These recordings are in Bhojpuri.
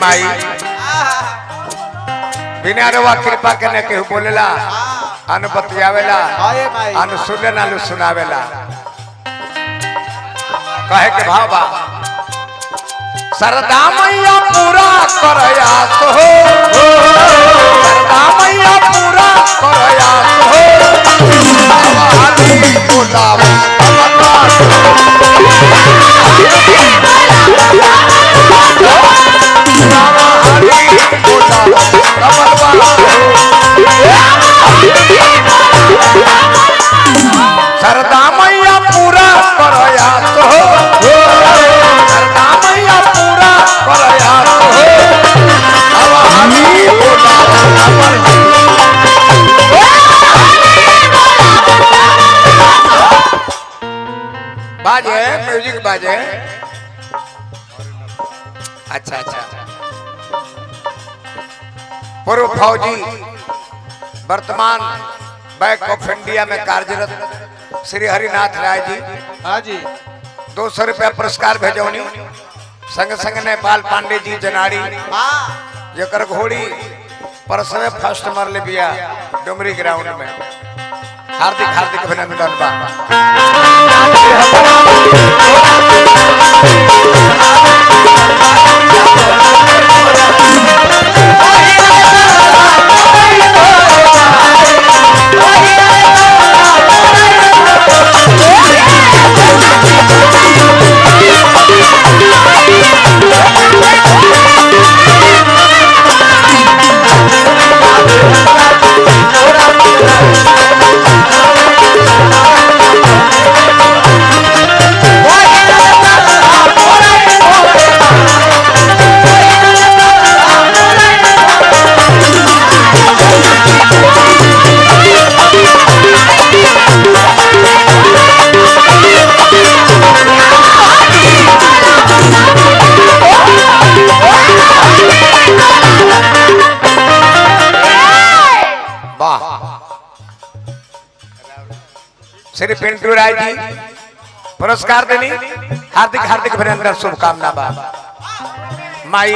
माई बिना रवा कृपा करने के बोलेला अनु बतियावेला अनु सुने नालू सुनावेला कहे के भाव बा सरदा मैया पूरा करयास हो सरदा मैया पूरा करयास हो आवाली बोलावा सरदा मैया पूरा करयास हो सरदा मैया पूरा करयास हो आवाली बोलावा बाजे म्यूजिक बाजे अच्छा अच्छा पूर्व फौजी वर्तमान बैंक ऑफ इंडिया में कार्यरत श्री हरिनाथ राय जी हाँ जी 200 रुपया पुरस्कार भेजौनी संग संग नेपाल पांडे जी जनाड़ी जकर घोड़ी परसवे फर्स्ट मरले बिया डुमरी ग्राउंड में हार्दिक हार्दिक अभिनंदन बा श्री पिंटू राय जी पुरस्कार देनी हार्दिक हार्दिक अभिनंदन शुभकामना बा माई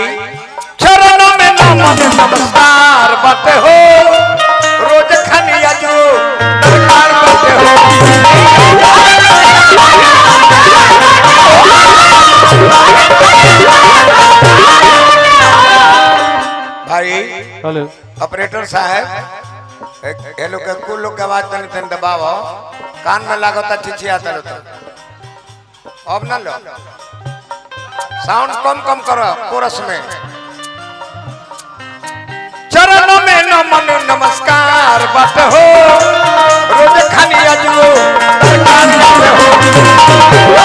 चरणों में नमस्कार बाते हो रोज खनिया जो दरकार बाते हो भाई हेलो ऑपरेटर साहब हेलो के कुल लोग के आवाज तनी तनी दबाओ कान में लागता चिचियाता लो अब ना लो साउंड कम कम करो कोरस में चरणों में नमन नमस्कार बात हो रोज खानी अजो दरकार बात हो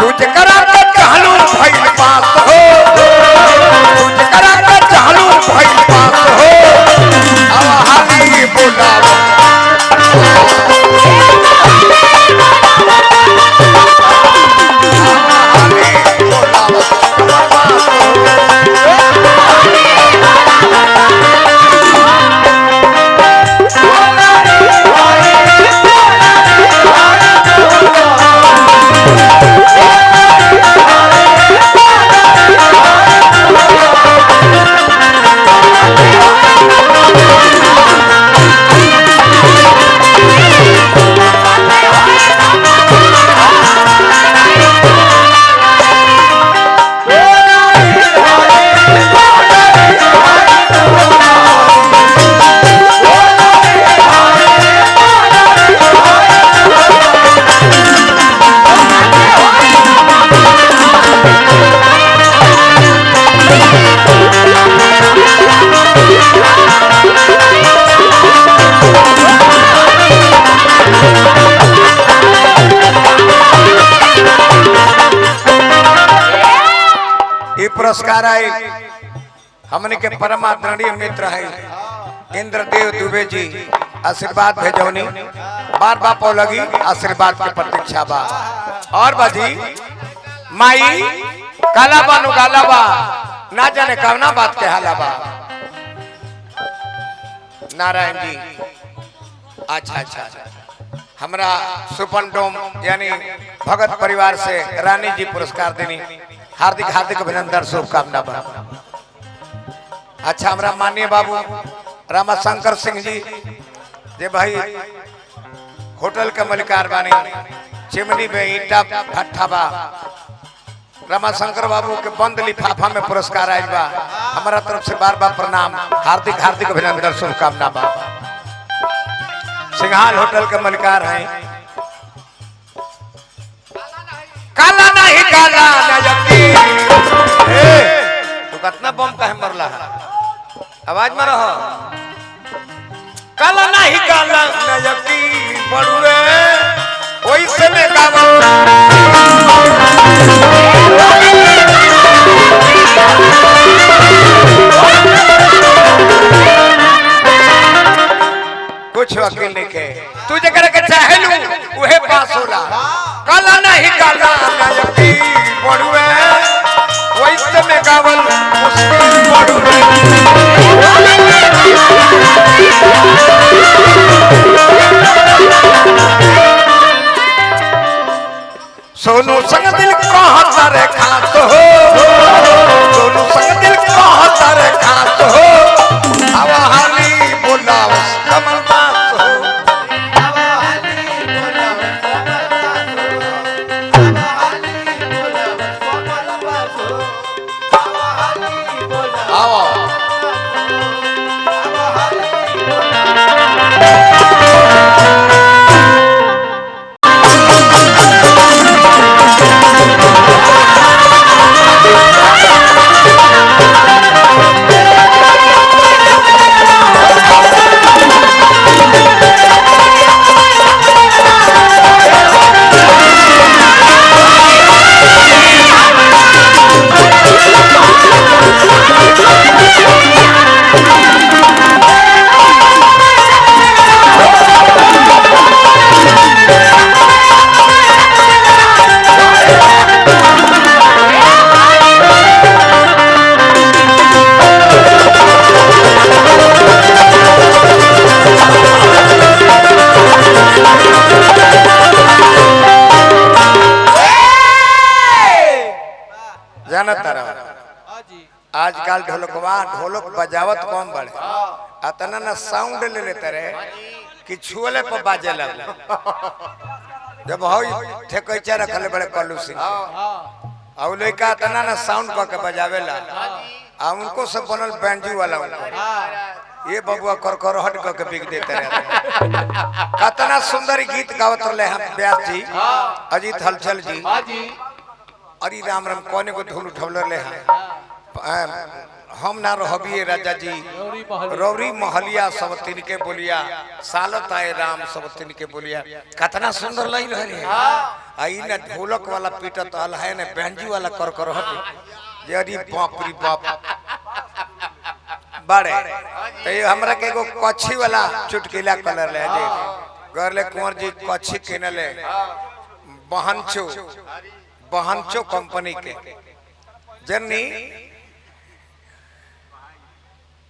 तुझ करा के चालू भइल पास हो तुझ करा के चालू भइल पास हो आवाली बोलावा पुरस्कार आए हमने के परम आदरणीय मित्र है इंद्रदेव दुबे जी आशीर्वाद भेजौनी बार बार लगी आशीर्वाद के प्रतीक्षा बा और बाजी माई काला बानु गाला बा ना जाने कवना बात के हाला बा नारायण जी अच्छा अच्छा हमरा सुपन डोम यानी भगत परिवार से रानी जी पुरस्कार देनी हार्दिक हार्दिक अभिनंदन शुभकामना बा। अच्छा हमरा माननीय बाबू रामाशंकर सिंह जी जे भाई होटल के मलिकार बानी चिमनी में ईटा भट्ठा बा रामाशंकर बाबू के बंद लिफाफा में पुरस्कार आयल बा। हमारा तरफ से बार बार प्रणाम हार्दिक हार्दिक अभिनंदन शुभकामना बा। सिंघाल होटल के मलिकार हैं। काला नहीं काला तू कितना बम का है मरला आवाज में रहो। काला नहीं काला यकीन पड़ुए वैसे में गावा कुछ वकील नहीं के तू जकर के चाहे लू उहे पास होला। काला नहीं काला यकीन पड़ुए वैसे में गावल मुश्किल पड़ुए। सोनू संग दिल कहता रे खास हो सोनू संग दिल कहता रे खास हो हवा हाली बोलाव कमल बास हो हवा हाली बोलाव कमल बास हो हवा हाली बोलाव आओ आजकल ढोलकवा ढोलक बजावत कम बड़े अतना ना साउंड ले लेते रहे कि छुअले पर बाजे लगे। जब हो ठेकैचा रखले बड़े कल्लू सिंह और लड़का अतना ना साउंड करके बजावेला आ उनको सब बनल बैंजू वाला उनको ये बबुआ करकरहट करके बिक देते रहे। कितना सुंदर गीत गावत रहे हम व्यास जी अजीत हलचल जी अरे राम राम कोने को धुन उठौले रहे हैं। हम ना रहबिए राजा जी रौरी महलिया सब तीन के बोलिया सालत आए राम सब तीन के बोलिया कितना सुंदर लग रहे आई ना ढोलक वाला पीटत हल है ना बैंजू वाला करकरहट जे अरे बाप रे बाप बड़े तो ये हमरा के एगो कच्छी वाला चुटकीला कलर ले जे गरले कुंवर जी कच्छी किनले बहनचो कंपनी के जर्नी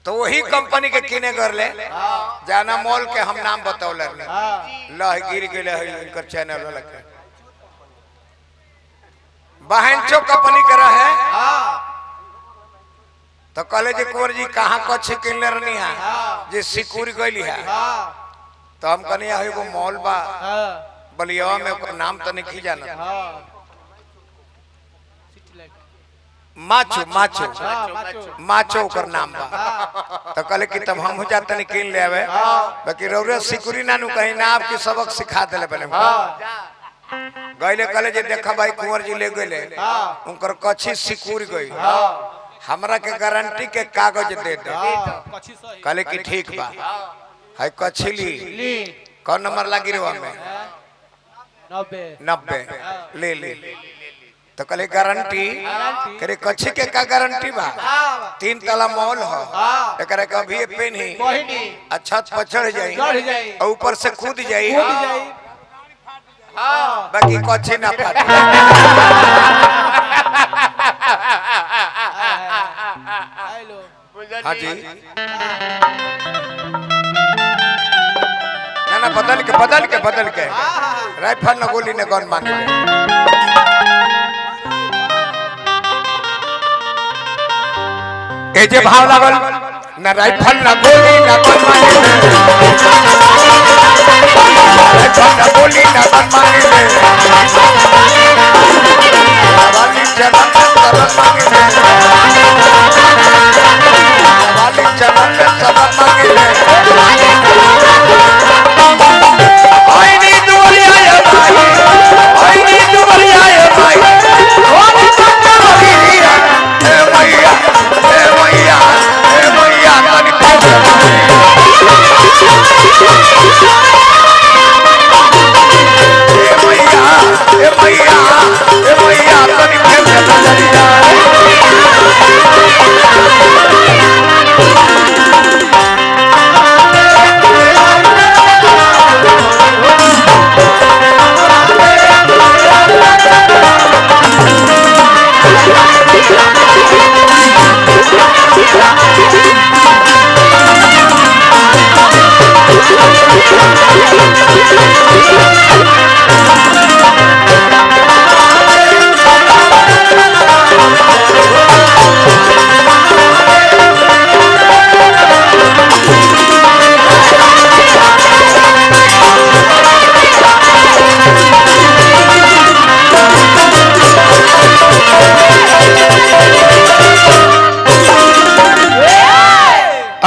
तो वही कंपनी के किने कर ले जाना मॉल के हम नाम बतौले लह गिर गेले है इनकर चैनल वाला के बहनचो कंपनी के रहे तो कहले जी कुंवर जी कहाँ कच्छी किनले रहनी है जे सिकुर गइली है तो हम कहनी है एगो मॉल बा बलिया में ओकर नाम तो नहीं जाना माचो माचो माचो कर नाम बा तो कहले कि तब हम हो जाते नहीं किन ले आवे बाकी रौरे सिकुरी नानू कहीं ना आपकी सबक सिखा देले बने गइले कहले जे देखा भाई कुंवर जी ले गइले उनकर कच्छी सिकुर गई हमरा के गारंटी के कागज दे दे कहले कि ठीक बा है कच्छी ली कौन नंबर लागी रे में 90 ले ले तो कहले गारंटी करे कच्छी के का गारंटी बा 3 तला मॉल हो एकरा के अभी पेन ही अच्छा पर चढ़ जाई और ऊपर से कूद जाई बाकी कच्छी ना फाटे। हाँ जी ना बदल के राइफल न गोली न गन मांगे ए जे भाव लागल न राइफल न गोली न गन मांगे राइफल न गोली न गन मांगे वाली चलन सरल मांगे वाली चलन सरल मांगे आई नी दुवरिया ये भाई आई नी दुवरिया ये भाई ओ मैया ए मैया ए मैया ए मैया तनी ए मैया ए मैया ए मैया तनी फेर के चलिया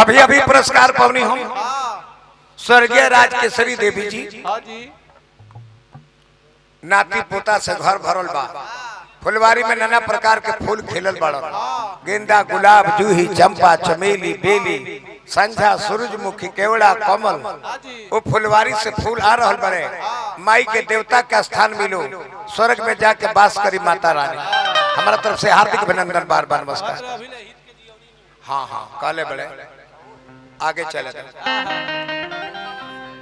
अभी अभी पुरस्कार पावनी हम स्वर्गीय राज केसरी देवी जी नाती पोता से घर भरल बा फुलवारी में नाना प्रकार के फूल खिलल बड़न गेंदा गुलाब जूही चंपा चमेली बेली संझा सूरजमुखी केवड़ा कमल वो फुलवारी से फूल आ रहल बड़े माई के देवता का स्थान मिलो स्वर्ग में जाके वास करी माता रानी हमारा तरफ से हार्दिक अभिनंदन बार बार नमस्कार। हाँ हाँ काले बड़े आगे चले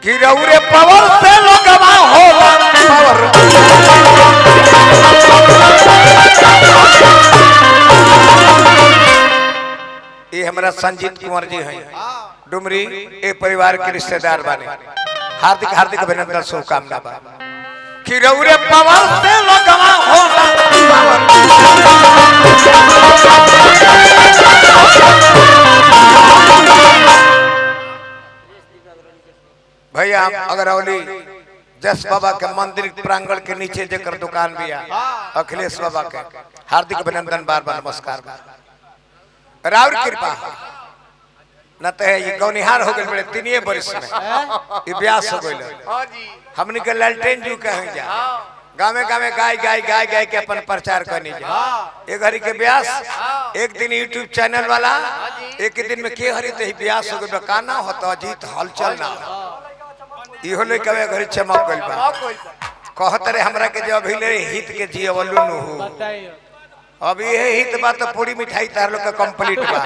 कि रउरे पावर से लोगवा होला पावर ये हमारा संजीत कुंवर जी हैं डुमरी ए परिवार के रिश्तेदार बने हार्दिक हार्दिक अभिनंदन शुभकामना बा कि रउरे पावर से लोगवा होला पावर भैया अगरौली जस बाबा के मंदिर प्रांगण के नीचे जेकर दुकान भी है अखिलेश बाबा के हार्दिक अभिनंदन बार बार नमस्कार राउर कृपा न तो ये गौनिहार हो गए बड़े 3 वर्ष में ये ब्यास हो गए हमने के लालटेन जू कहे जा गावे गावे गाय के अपन प्रचार करनी जा ये घड़ी के ब्यास एक दिन यूट्यूब चैनल वाला एक दिन में के हरी तो ब्यास हो गए काना होता अजीत हलचल ना इहो ले कवे घरी चमक गइल बा कहत रे हमरा के जो अभी ले हित के जियवलु न हो अब ये हित बा तो पूरी मिठाई तार लोग का कंप्लीट बा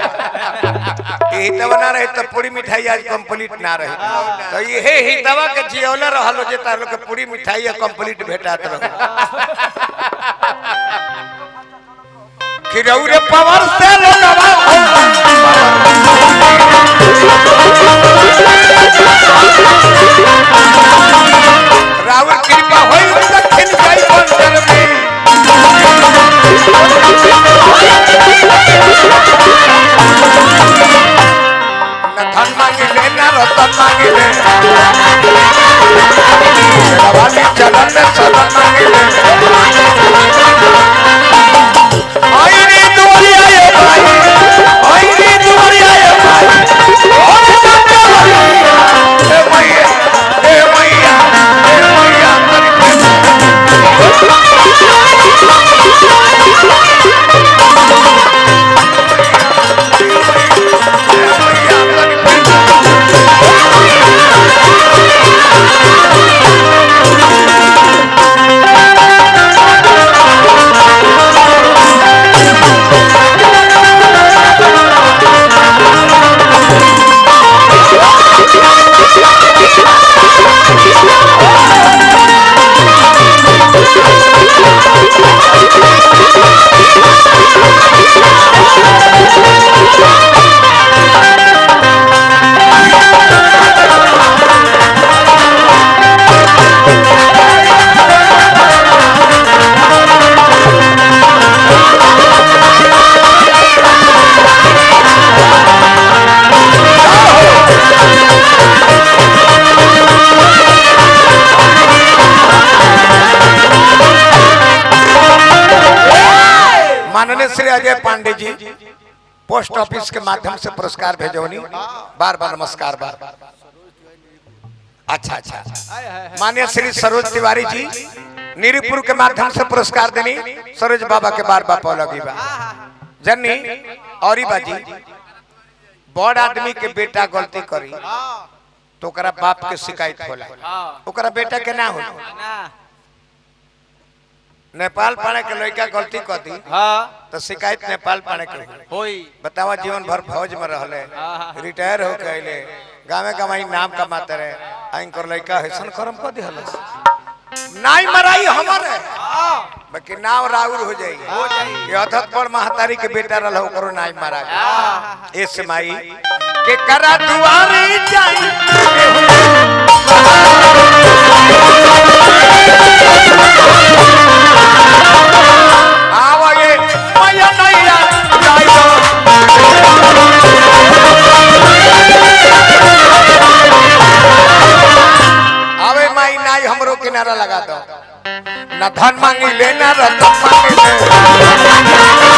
ये हित बना रहे तो पूरी मिठाई आज कंप्लीट ना रहे तो ये हितवा के जियवला रहल जे तार लोग के पूरी मिठाई कंप्लीट भेटात रहो कि रउरे पावर से लोगवा रावण कृपा होई दक्षिण गई मंदिर में न धन मांगे ले न रतन मांगे ले वाली चलन में सदन मांगे ले आई रे दुवरिया ये भाई आई रे दुवरिया ये भाई ए मैया ए मैया ए मैया माननीय श्री अजय पांडे जी पोस्ट ऑफिस के माध्यम से पुरस्कार भेजोनी बार बार नमस्कार बार। अच्छा अच्छा माननीय श्री सरोज तिवारी जी नीरीपुर के माध्यम से पुरस्कार देनी सरोज बाबा के बार बार पौलगी बा जन्नी और बाजी बड़ आदमी के बेटा गलती करी तो ओकरा बाप के शिकायत होला ओकरा बेटा के ना हो। नेपाल पाने के लड़का गलती कर दी तो शिकायत नेपाल पाने के होई। बतावा जीवन भर फौज में रहले रिटायर हो के अइले गावे गवाई नाम कमाते रहे आइंकर लड़का हैसन करम कर दिहल नाई मराई हमरे बाकी नाव राउर हो जाई ये अथत पर महतारी के बेटा रहल ओकरो नाई मारा इस माई के करा दुआरी जाई आवे माया नैया जाई आवे माई नाई हमरो किनारा लगा दो ना धन मांगी ले ना रतन मांगी ले